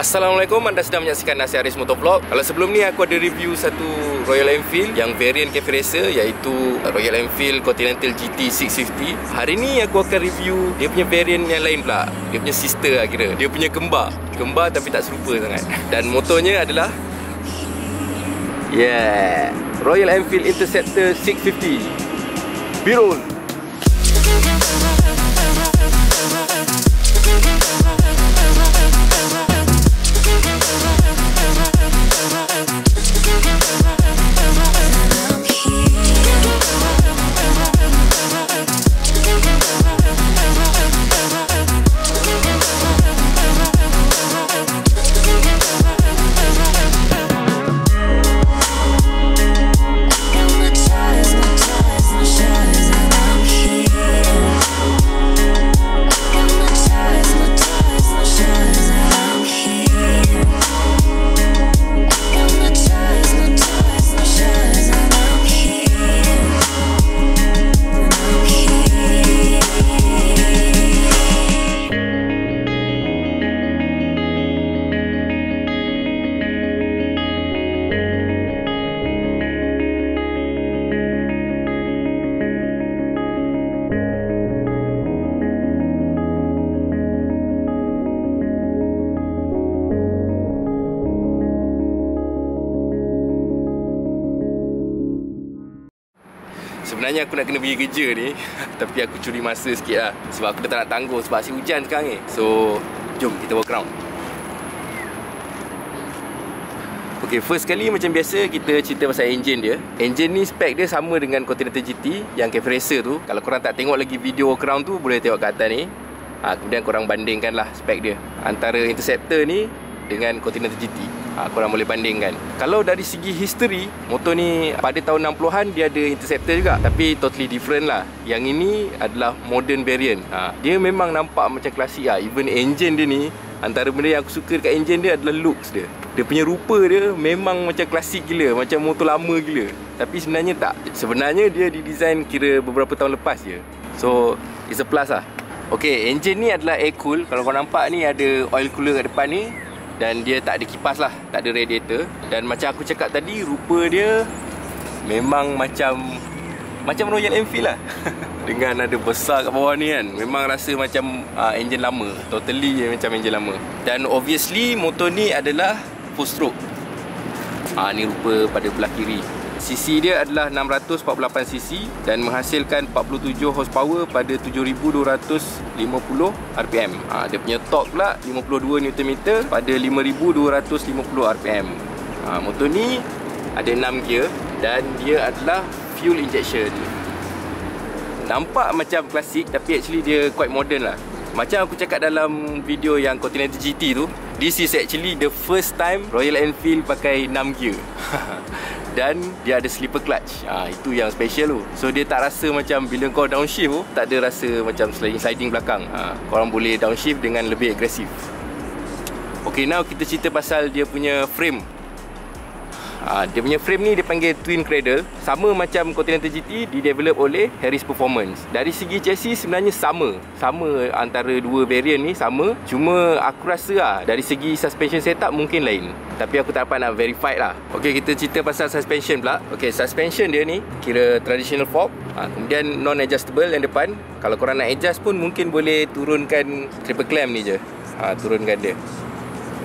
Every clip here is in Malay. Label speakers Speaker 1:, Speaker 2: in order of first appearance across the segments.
Speaker 1: Assalamualaikum, anda sedang menyaksikan Nasi Haris Motovlog. Kalau sebelum ni aku ada review satu Royal Enfield yang variant cafe racer, iaitu Royal Enfield Continental GT 650. Hari ni aku akan review dia punya variant yang lain pula. Dia punya sister lah kira. Dia punya kembar tapi tak serupa sangat. Dan motornya adalah Royal Enfield Interceptor 650 Birol. Sebenarnya aku nak kena pergi kerja ni tapi aku curi masa sikit lah sebab aku dah tak nak tangguh sebab asyik hujan sekarang ni. So, jom kita walk around. Okay, first kali macam biasa kita cerita pasal engine dia. Engine ni spek dia sama dengan Continental GT yang cafe racer tu. Kalau korang tak tengok lagi video walk around tu, boleh tengok kat atas ni. Kemudian korang bandingkan lah spek dia antara Interceptor ni dengan Continental GT. Korang boleh bandingkan. Kalau dari segi history, motor ni pada tahun 60-an dia ada Interceptor juga, tapi totally different lah. Yang ini adalah modern variant. Dia memang nampak macam klasik lah. Even engine dia ni, antara benda yang aku suka dekat engine dia adalah looks dia. Dia punya rupa dia memang macam klasik gila, macam motor lama gila. Tapi sebenarnya tak. Sebenarnya dia didesign kira beberapa tahun lepas je. So, it's a plus lah. Okay, engine ni adalah air cool. Kalau korang nampak ni ada oil cooler kat depan ni. Dan dia tak ada kipas lah, tak ada radiator. Dan macam aku cakap tadi, rupa dia memang macam Royal Enfield lah. Dengan ada besar kat bawah ni kan, memang rasa macam engine lama. Totally macam engine lama. Dan obviously motor ni adalah 4-stroke. Ni rupa pada belah kiri. CC dia adalah 648cc dan menghasilkan 47 horsepower pada 7250 rpm. Dia punya torque pula 52 Nm pada 5250 rpm. Motor ni ada 6 gear dan dia adalah fuel injection. Nampak macam klasik tapi actually dia quite modern lah. Macam aku cakap dalam video yang Continental GT tu, this is actually the first time Royal Enfield pakai 6 gear. Dan dia ada slipper clutch. Itu yang special tu. So dia tak rasa macam bila kau downshift tu, tak ada rasa macam sliding belakang. Korang boleh downshift dengan lebih agresif. Okay, now kita cerita pasal dia punya frame. Dia punya frame ni dia panggil twin cradle. Sama macam Continental GT, di-develop oleh Harris Performance. Dari segi chassis sebenarnya sama antara dua variant ni, sama. Cuma aku rasa dari segi suspension setup mungkin lain. Tapi aku tak dapat nak verify lah. Okay, kita cerita pasal suspension pula. Okay, suspension dia ni kira traditional fork. Kemudian non-adjustable yang depan. Kalau korang nak adjust pun mungkin boleh turunkan triple clamp ni je. Turunkan dia.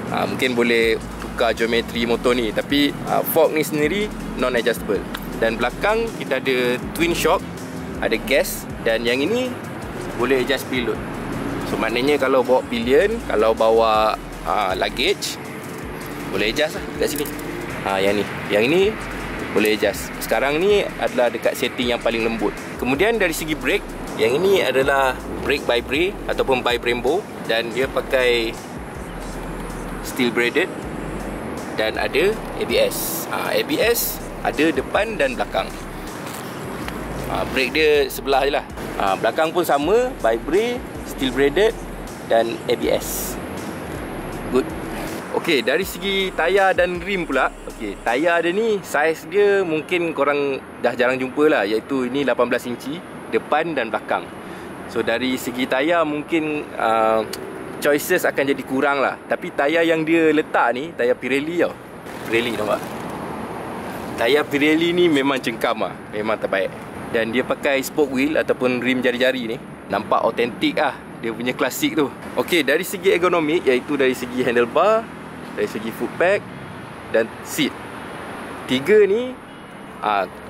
Speaker 1: Mungkin boleh tukar geometri motor ni. Tapi fork ni sendiri non-adjustable. Dan belakang kita ada twin shock, ada gas. Dan yang ini boleh adjust preload. So maknanya kalau bawa pillion, kalau bawa luggage, boleh adjust lah kat sini. Yang ini boleh adjust. Sekarang ni adalah dekat setting yang paling lembut. Kemudian dari segi brake, yang ini adalah brake by Bray ataupun by Brembo. Dan dia pakai steel braided dan ada ABS. ABS ada depan dan belakang. Brake dia sebelah je lah. Belakang pun sama, by Bray, steel braided dan ABS. Good. Okay, dari segi tayar dan rim pula. Okay, tayar dia ni saiz dia mungkin korang dah jarang jumpa lah, iaitu ini 18 inci depan dan belakang. So dari segi tayar mungkin choices akan jadi kurang lah. Tapi tayar yang dia letak ni, tayar Pirelli tau. Pirelli nampak? Tayar Pirelli ni memang cengkam lah, memang terbaik. Dan dia pakai spoke wheel ataupun rim jari-jari ni, nampak autentik lah, dia punya klasik tu. Okey, dari segi ergonomik, iaitu dari segi handlebar, dari segi footpack dan seat. Tiga ni,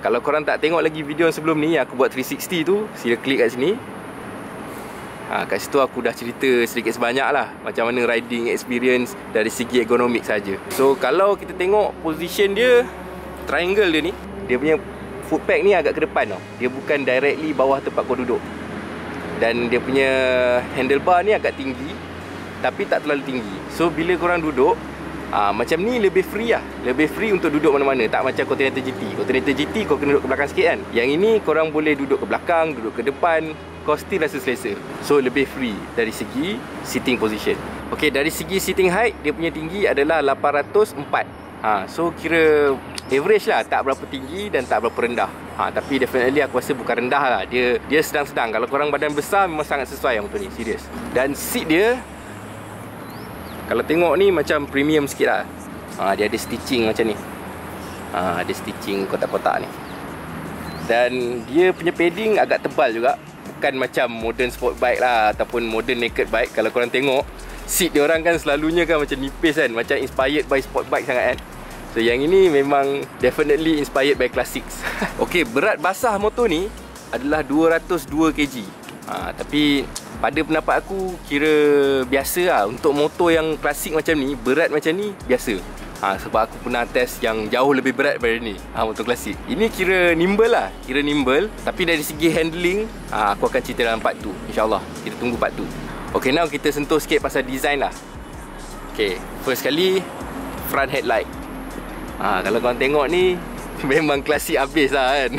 Speaker 1: kalau korang tak tengok lagi video yang sebelum ni, aku buat 360 tu, sila klik kat sini. Kat situ aku dah cerita sedikit sebanyak lah macam mana riding experience dari segi ergonomik saja. So kalau kita tengok position dia, triangle dia ni, dia punya footpack ni agak ke depan tau. Dia bukan directly bawah tempat kau duduk. Dan dia punya handlebar ni agak tinggi, tapi tak terlalu tinggi. So bila korang duduk, macam ni lebih free lah. Lebih free untuk duduk mana-mana. Tak macam Continental GT. Continental GT kau kena duduk ke belakang sikit kan. Yang ini korang boleh duduk ke belakang, duduk ke depan, kau still rasa selesa. So lebih free dari segi sitting position. Okay, dari segi sitting height, dia punya tinggi adalah 804. So kira average lah, tak berapa tinggi dan tak berapa rendah. Tapi definitely aku rasa bukan rendah lah. Dia sedang-sedang. Kalau korang badan besar, memang sangat sesuai yang motor ni, serius. Dan seat dia, kalau tengok ni macam premium sikit lah. Dia ada stitching macam ni. Ada stitching kotak-kotak ni. Dan dia punya padding agak tebal juga. Bukan macam modern sport bike lah, ataupun modern naked bike. Kalau korang tengok, seat dia orang kan selalunya kan macam nipis kan, macam inspired by sport bike sangat kan. So yang ini memang definitely inspired by classics. Okay, berat basah motor ni adalah 202 kg. Tapi pada pendapat aku, kira biasa lah. Untuk motor yang klasik macam ni, berat macam ni, biasa. Sebab aku pernah test yang jauh lebih berat daripada ni, motor klasik. Ini kira nimble lah, kira nimble. Tapi dari segi handling, aku akan cerita dalam part 2, InsyaAllah. Kita tunggu part 2. Okay, now kita sentuh sikit pasal design lah. Okay, first kali, front headlight. Kalau korang tengok ni, memang klasik habis lah kan.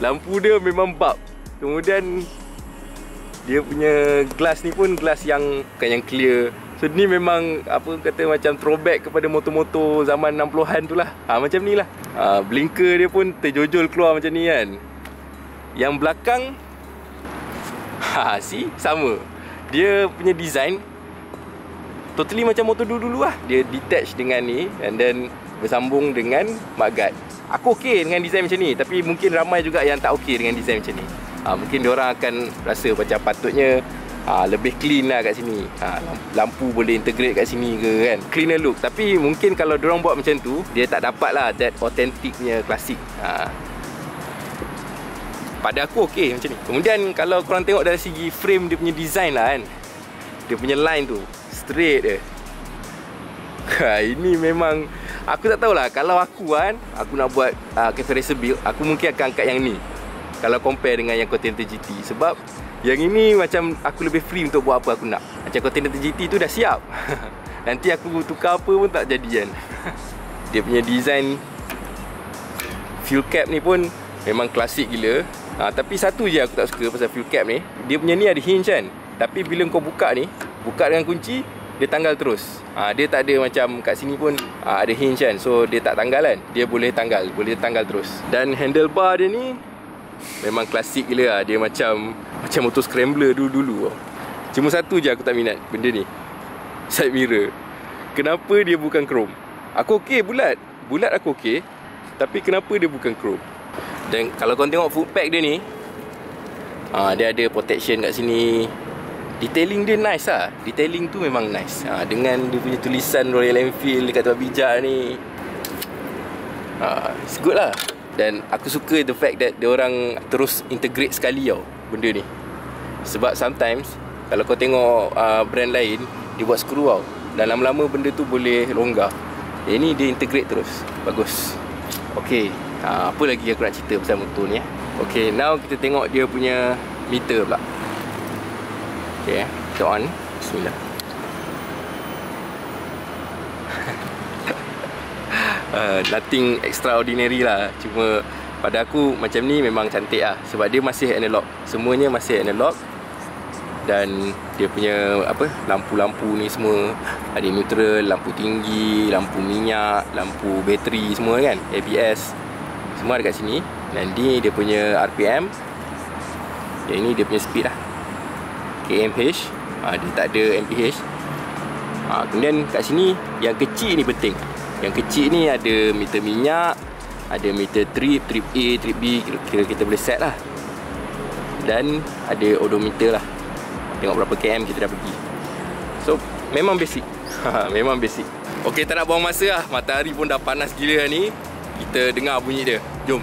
Speaker 1: Lampu dia memang bulb. Kemudian dia punya glass ni pun glass yang bukan yang clear. So ni memang apa kata macam throwback kepada motor-motor zaman 60-an tu lah. Macam ni lah. Blinker dia pun terjojol keluar macam ni kan. Yang belakang, see, sama. Dia punya design totally macam motor dulu-dulu lah. Dia detach dengan ni and then bersambung dengan mudguard. Aku okey dengan design macam ni, tapi mungkin ramai juga yang tak okey dengan design macam ni. Mungkin diorang akan rasa macam patutnya lebih clean lah kat sini. Lampu boleh integrate kat sini ke kan, cleaner look. Tapi mungkin kalau diorang buat macam tu, dia tak dapat lah that authentic punya klasik. Pada aku okey macam ni. Kemudian kalau korang tengok dari segi frame dia punya design lah kan, dia punya line tu straight je. Ini memang, aku tak tahulah. Kalau aku kan, aku nak buat cafe racer build, aku mungkin akan angkat yang ni kalau compare dengan yang Continental GT. Sebab yang ini macam aku lebih free untuk buat apa aku nak. Macam Continental GT tu dah siap. Nanti aku tukar apa pun tak jadi kan. Dia punya design fuel cap ni pun memang klasik gila. Tapi satu je aku tak suka pasal fuel cap ni, dia punya ni ada hinge kan. Tapi bila kau buka ni, buka dengan kunci, dia tanggal terus. Dia tak ada macam kat sini pun ada hinge kan. So dia tak tanggal kan, dia boleh tanggal terus. Dan handlebar dia ni memang klasik gila lah. Dia macam motor scrambler dulu-dulu. Cuma satu je aku tak minat benda ni, side mirror. Kenapa dia bukan chrome? Aku okey bulat aku okey, tapi kenapa dia bukan chrome? Dan kalau korang tengok footpack dia ni, dia ada protection kat sini. Detailing dia nice lah. Detailing tu memang nice. Dengan dia punya tulisan Royal Enfield dekat tempat bijak ni, it's good lah. Dan aku suka the fact that diorang terus integrate sekali tau benda ni. Sebab sometimes kalau kau tengok brand lain, dia buat skru tau, dan lama-lama benda tu boleh longgar. Yang ni dia integrate terus. Bagus. Okay, apa lagi aku nak cerita pasal motor ni Okay, now kita tengok dia punya meter pula. Okay, kita on. Bismillah. Nothing extraordinary lah. Cuma pada aku macam ni memang cantik lah. Sebab dia masih analog. Semuanya masih analog. Dan dia punya lampu-lampu ni semua ada neutral, lampu tinggi, lampu minyak, lampu bateri semua kan, ABS semua ada kat sini. Dan ni dia punya RPM. Yang ini dia punya speed lah, kmh. Dia tak ada MPH. Kemudian kat sini yang kecil ni penting. Yang kecil ni ada meter minyak, ada meter trip A, trip B, kira kita boleh set lah. Dan ada odometer lah, tengok berapa km kita dah pergi. So memang basic. Memang basic. Ok, tak nak buang masa lah. Matahari pun dah panas gila ni. Kita dengar bunyi dia. Jom.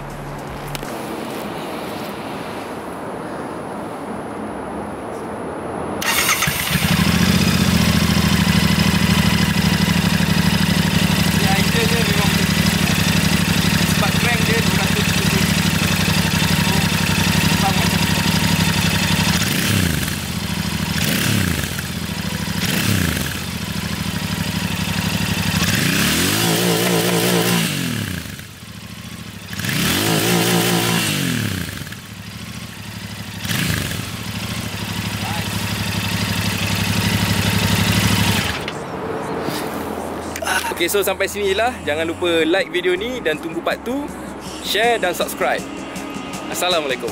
Speaker 1: Okay, so sampai sini je lah. Jangan lupa like video ni dan tunggu part 2, share dan subscribe. Assalamualaikum.